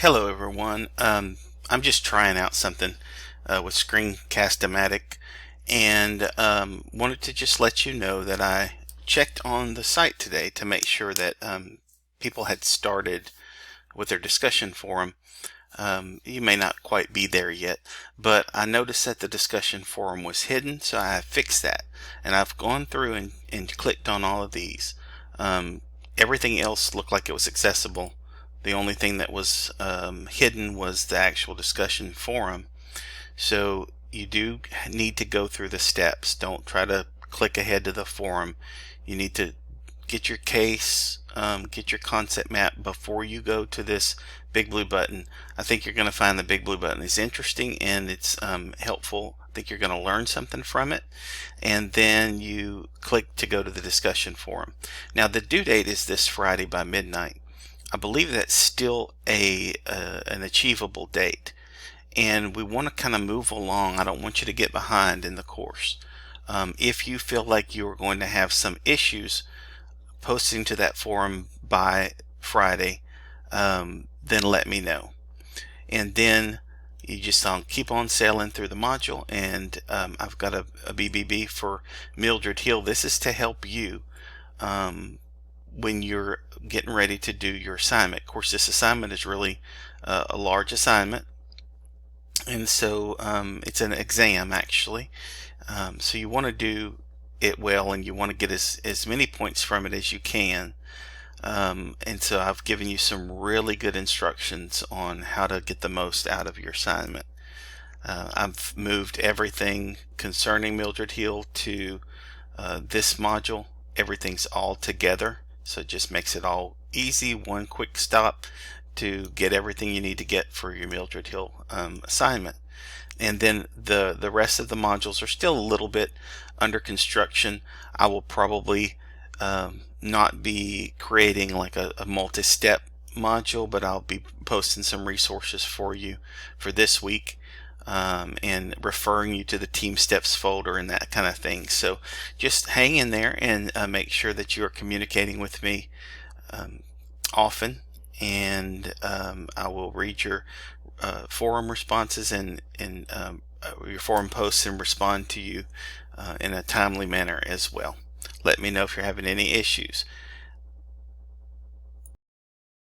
Hello everyone. I'm just trying out something with Screencast-O-Matic, and wanted to just let you know that I checked on the site today to make sure that people had started with their discussion forum. You may not quite be there yet, but I noticed that the discussion forum was hidden, so I have fixed that. And I've gone through and clicked on all of these. Everything else looked like it was accessible. The only thing that was hidden was the actual discussion forum. So you do need to go through the steps. Don't try to click ahead to the forum. You need to get your case, get your concept map before you go to this big blue button. I think you're going to find the big blue button is interesting and it's helpful. I think you're going to learn something from it, and then you click to go to the discussion forum. Now the due date is this Friday by midnight. I believe that's still an achievable date, and we want to kind of move along. I don't want you to get behind in the course. If you feel like you're going to have some issues posting to that forum by Friday, then let me know. And then you just keep on sailing through the module, and I've got a BBB for Mildred Hill. This is to help you when you're getting ready to do your assignment. Of course, this assignment is really a large assignment, and so it's an exam actually. So you want to do it well, and you want to get as many points from it as you can. And so I've given you some really good instructions on how to get the most out of your assignment. I've moved everything concerning Mildred Hill to this module. Everything's all together, so it just makes it all easy, one quick stop to get everything you need to get for your Mildred Hill assignment. And then the rest of the modules are still a little bit under construction. I will probably not be creating like a multi-step module, but I'll be posting some resources for you for this week, and referring you to the Team Steps folder and that kind of thing. So just hang in there and make sure that you are communicating with me often, and I will read your forum responses and your forum posts and respond to you in a timely manner as well. Let me know if you're having any issues.